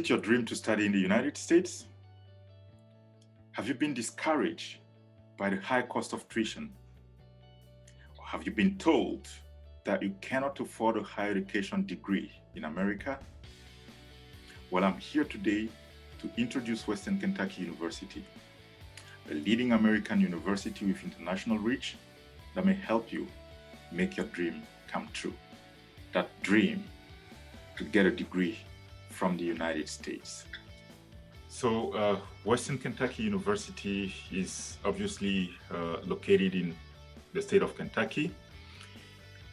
it your dream to study in the United States? Have you been discouraged by the high cost of tuition? Or have you been told that you cannot afford a higher education degree in America? Well, I'm here today to introduce Western Kentucky University, a leading American university with international reach that may help you make your dream come true. That dream to get a degree from the United States. So Western Kentucky University is obviously located in the state of Kentucky,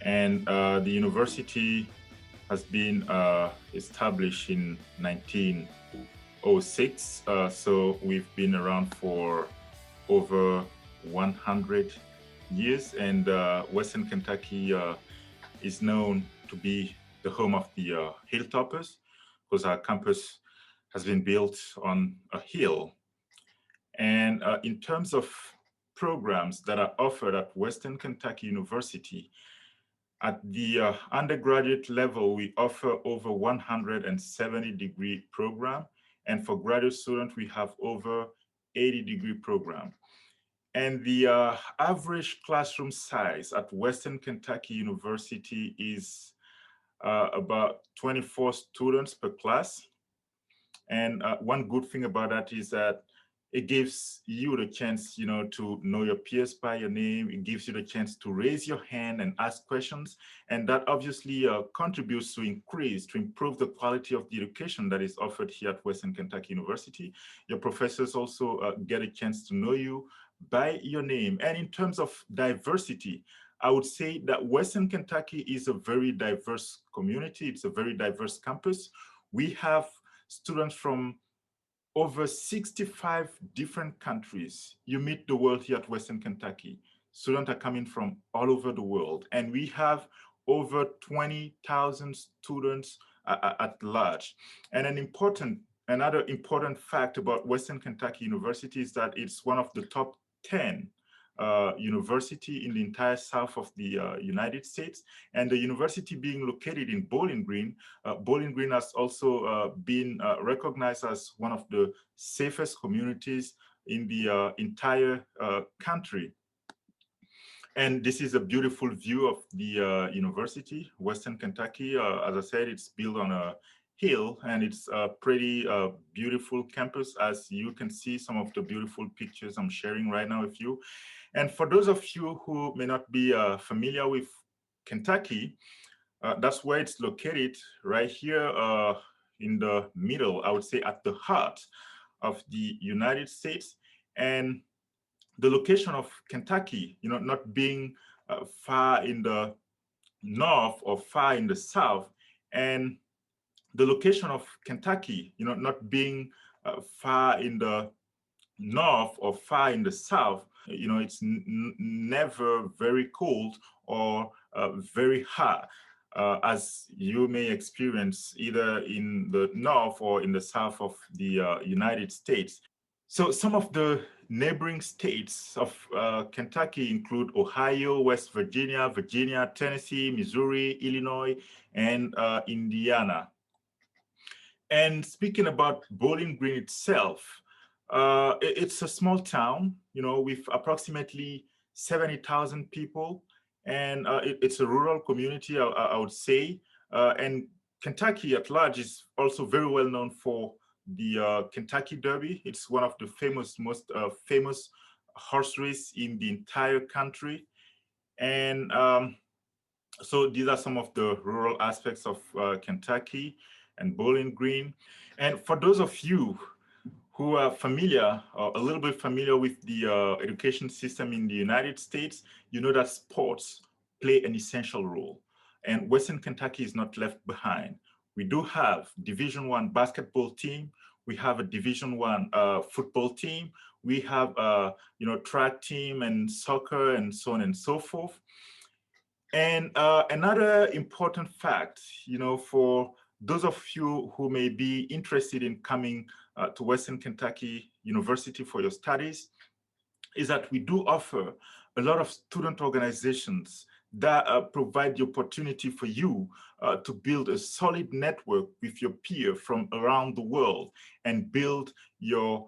and the university has been established in 1906. So we've been around for over 100 years, and Western Kentucky is known to be the home of the Hilltoppers, because our campus has been built on a hill. And in terms of programs that are offered at Western Kentucky University, at the undergraduate level, we offer over 170 degree program. And for graduate students, we have over 80 degree program. And the average classroom size at Western Kentucky University is about 24 students per class. And one good thing about that is that it gives you the chance, to know your peers by your name. It gives you the chance to raise your hand and ask questions. And that obviously contributes to improve the quality of the education that is offered here at Western Kentucky University. Your professors also get a chance to know you by your name. And in terms of diversity, I would say that Western Kentucky is a very diverse community. It's a very diverse campus. We have students from over 65 different countries. You meet the world here at Western Kentucky. Students are coming from all over the world. And we have over 20,000 students at large. And another important fact about Western Kentucky University is that it's one of the top 10 university in the entire south of the United States. And the university being located in Bowling Green, Bowling Green has also been recognized as one of the safest communities in the entire country. And this is a beautiful view of the university, Western Kentucky. As I said, it's built on a hill, and it's a pretty beautiful campus, as you can see some of the beautiful pictures I'm sharing right now with you. And for those of you who may not be familiar with Kentucky, that's where it's located, right here in the middle, I would say at the heart of the United States. And the location of Kentucky, not being far in the north or far in the south, and the location of Kentucky, not being far in the north or far in the south, it's never very cold or very hot, as you may experience either in the north or in the south of the United States. So some of the neighboring states of Kentucky include Ohio, West Virginia, Tennessee, Missouri, Illinois, and Indiana. And speaking about Bowling Green itself, it's a small town, with approximately 70,000 people, and it's a rural community, I would say. And Kentucky at large is also very well known for the Kentucky Derby. It's one of the most famous horse race in the entire country. And so these are some of the rural aspects of Kentucky and Bowling Green. And for those of you who are familiar, or a little bit familiar with the education system in the United States, you know that sports play an essential role. And Western Kentucky is not left behind. We do have Division I basketball team. We have a Division I football team. We have track team and soccer and so on and so forth. And another important fact, for those of you who may be interested in coming to Western Kentucky University for your studies, is that we do offer a lot of student organizations that provide the opportunity for you to build a solid network with your peer from around the world and build your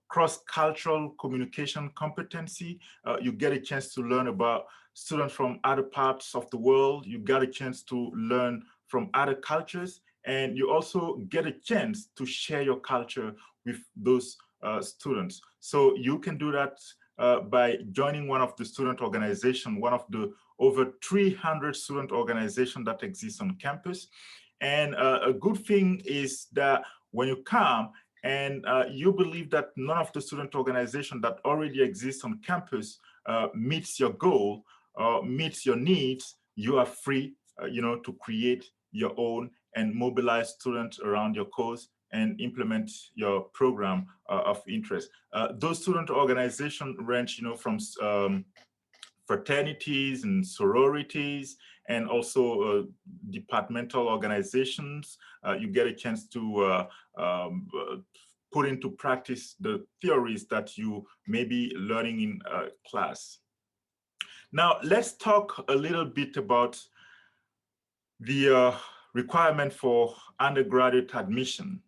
cross-cultural communication competency. You get a chance to learn about students from other parts of the world. You got a chance to learn from other cultures, and you also get a chance to share your culture with those students. So you can do that by joining one of the student organizations, one of the over 300 student organizations that exist on campus. And a good thing is that when you come and you believe that none of the student organization that already exists on campus meets your goal, meets your needs, you are free, to create your own and mobilize students around your cause and implement your program of interest. Those student organizations range, from fraternities and sororities, and also departmental organizations. You get a chance to put into practice the theories that you may be learning in class. Now, let's talk a little bit about the requirement for undergraduate admission.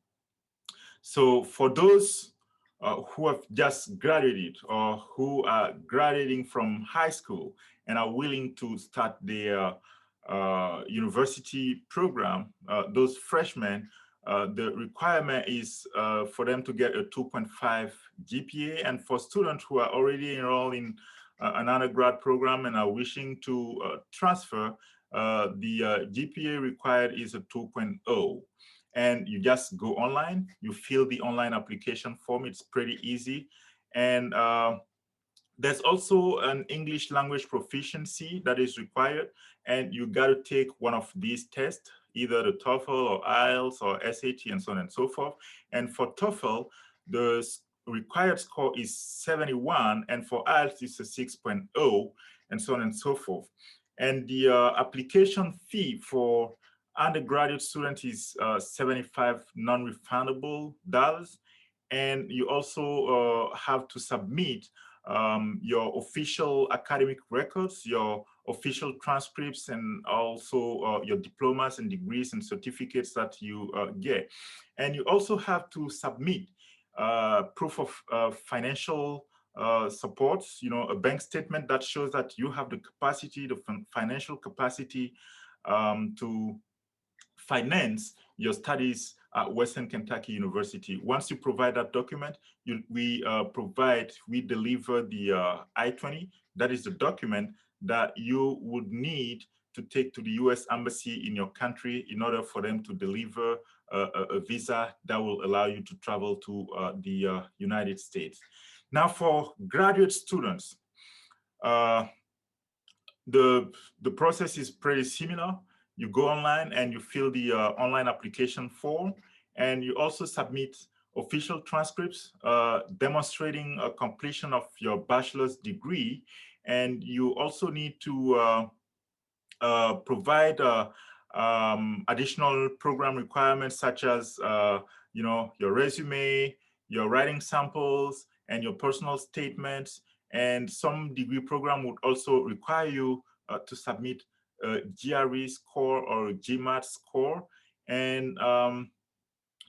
So for those who have just graduated or who are graduating from high school and are willing to start their university program, those freshmen, the requirement is for them to get a 2.5 GPA. And for students who are already enrolled in an undergrad program and are wishing to transfer, the GPA required is a 2.0. And you just go online, you fill the online application form. It's pretty easy. And there's also an English language proficiency that is required. And you got to take one of these tests, either the TOEFL or IELTS or SAT and so on and so forth. And for TOEFL, the required score is 71. And for IELTS, it's a 6.0 and so on and so forth. And the application fee for undergraduate student is $75 non-refundable dollars, and you also have to submit your official academic records, your official transcripts, and also your diplomas and degrees and certificates that you get. And you also have to submit proof of financial support, a bank statement that shows that you have the capacity, the financial capacity to finance your studies at Western Kentucky University. Once you provide that document, we deliver the I-20. That is the document that you would need to take to the US Embassy in your country in order for them to deliver a visa that will allow you to travel to the United States. Now, for graduate students, the process is pretty similar. You go online and you fill the online application form, and you also submit official transcripts demonstrating a completion of your bachelor's degree. And you also need to provide additional program requirements such as your resume, your writing samples, and your personal statements. And some degree program would also require you to submit a GRE score or a GMAT score. And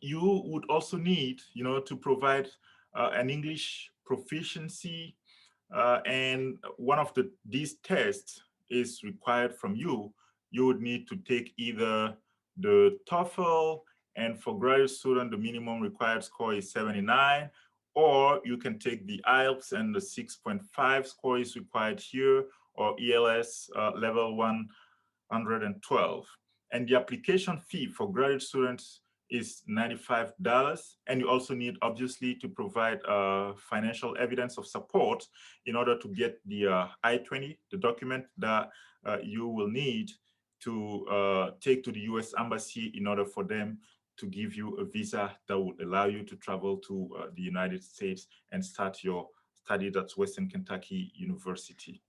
you would also need, to provide an English proficiency. And one of these tests is required from you. You would need to take either the TOEFL, and for graduate student, the minimum required score is 79, or you can take the IELTS, and the 6.5 score is required here, or ELS level 112. And the application fee for graduate students is $95. And you also need, obviously, to provide financial evidence of support in order to get the I-20, the document that you will need to take to the US Embassy in order for them to give you a visa that would allow you to travel to the United States and start your studies at Western Kentucky University.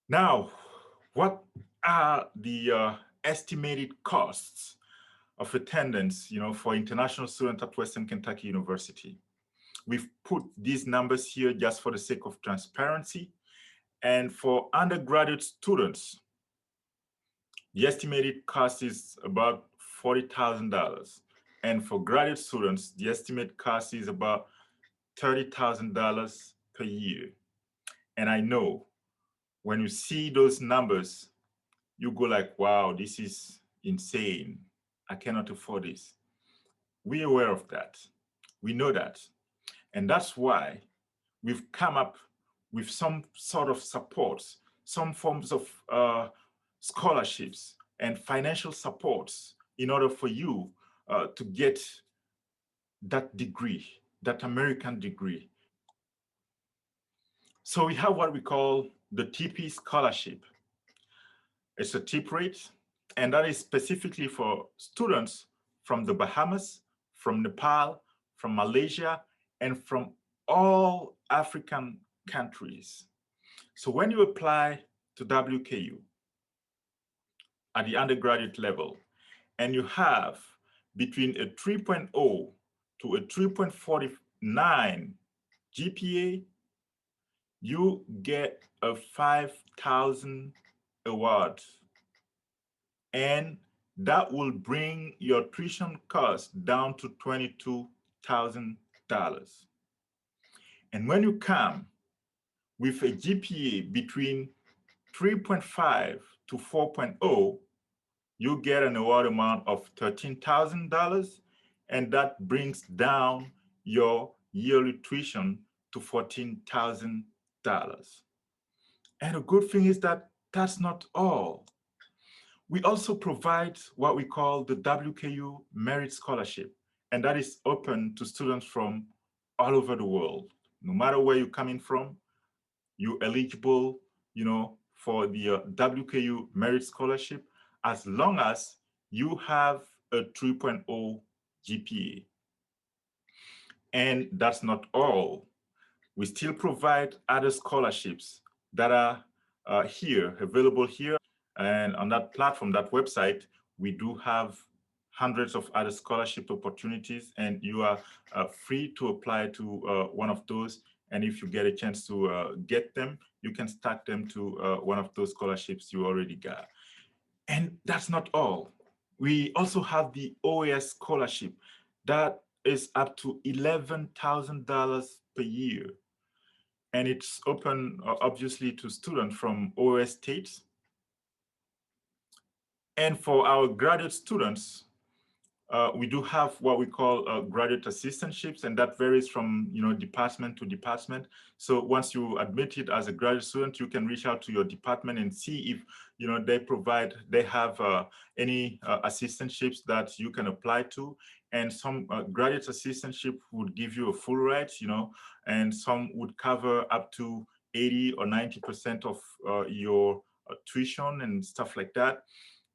Now, what are the estimated costs of attendance, for international students at Western Kentucky University? We've put these numbers here just for the sake of transparency. And for undergraduate students, the estimated cost is about $40,000. And for graduate students, the estimated cost is about $30,000 per year. And I know when you see those numbers, you go like, wow, this is insane. I cannot afford this. We're aware of that. We know that. And that's why we've come up with some sort of supports, some forms of scholarships and financial supports in order for you to get that degree, that American degree. So we have what we call the TP scholarship. It's a tip rate, and that is specifically for students from the Bahamas, from Nepal, from Malaysia, and from all African countries. So when you apply to WKU at the undergraduate level, and you have between a 3.0 to a 3.49 GPA, you get a 5,000 award. And that will bring your tuition cost down to $22,000. And when you come with a GPA between 3.5 to 4.0, you get an award amount of $13,000, and that brings down your yearly tuition to $14,000. And the good thing is that that's not all. We also provide what we call the WKU Merit Scholarship, and that is open to students from all over the world. No matter where you're coming from, you're eligible, for the WKU Merit Scholarship as long as you have a 3.0 GPA. And that's not all. We still provide other scholarships that are available here. And on that platform, that website, we do have hundreds of other scholarship opportunities, and you are free to apply to one of those. And if you get a chance to get them, you can stack them to one of those scholarships you already got. And that's not all. We also have the OAS scholarship that is up to $11,000 per year. And it's open, obviously, to students from OAS states. And for our graduate students, we do have what we call graduate assistantships, and that varies from department to department. So once you admitted as a graduate student, you can reach out to your department and see if they have any assistantships that you can apply to. And some graduate assistantship would give you a full ride, and some would cover up to 80 or 90% of your tuition and stuff like that.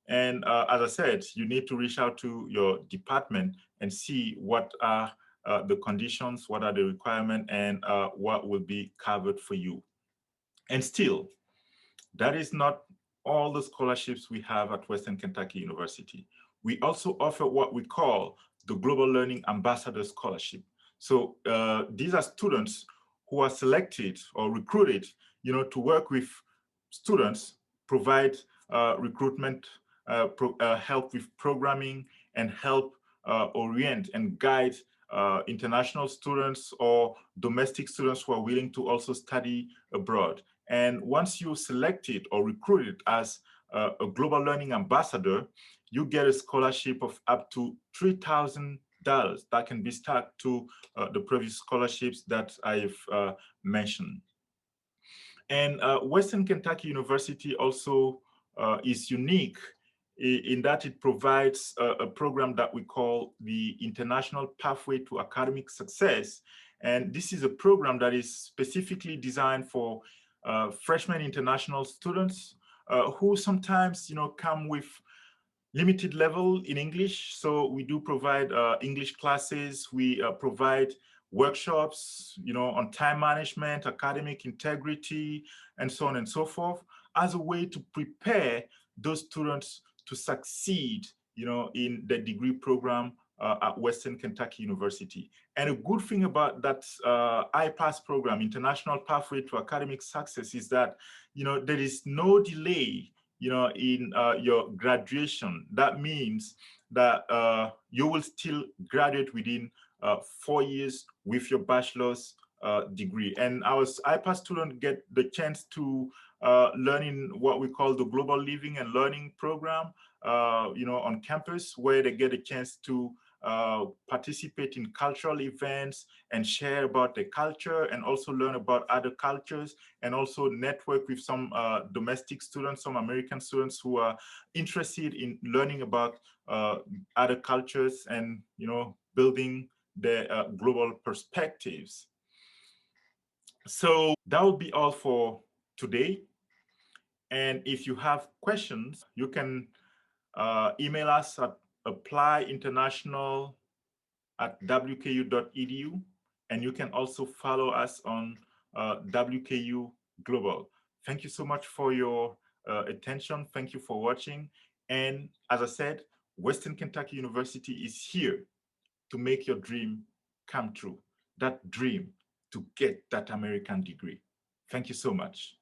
And as I said, you need to reach out to your department and see what are the conditions, what are the requirements, and what will be covered for you. And still, that is not all the scholarships we have at Western Kentucky University. We also offer what we call the Global Learning Ambassador Scholarship. So these are students who are selected or recruited, to work with students, provide recruitment, help with programming, and help orient and guide international students or domestic students who are willing to also study abroad. And once you're selected or recruited as a global learning ambassador, you get a scholarship of up to $3,000 that can be stacked to the previous scholarships that I've mentioned. And Western Kentucky University also is unique in that it provides a program that we call the International Pathway to Academic Success. And this is a program that is specifically designed for freshman international students who sometimes, come with limited level in English. So we do provide English classes. We provide workshops, on time management, academic integrity, and so on and so forth, as a way to prepare those students to succeed, in the degree program at Western Kentucky University. And a good thing about that IPASS program, International Pathway to Academic Success, is that, you know, there is no delay, you know, in your graduation. That means that you will still graduate within 4 years with your bachelor's degree. And our IPASS students get the chance to learn in what we call the Global Living and Learning Program, you know, on campus, where they get a chance to participate in cultural events and share about the culture, and also learn about other cultures, and also network with some domestic students, some American students who are interested in learning about other cultures and, you know, building their global perspectives. So that will be all for today. And if you have questions, you can email us at applyinternational@wku.edu, and you can also follow us on WKU Global. Thank you so much for your attention. Thank you for watching. And as I said, Western Kentucky University is here to make your dream come true. That dream to get that American degree. Thank you so much.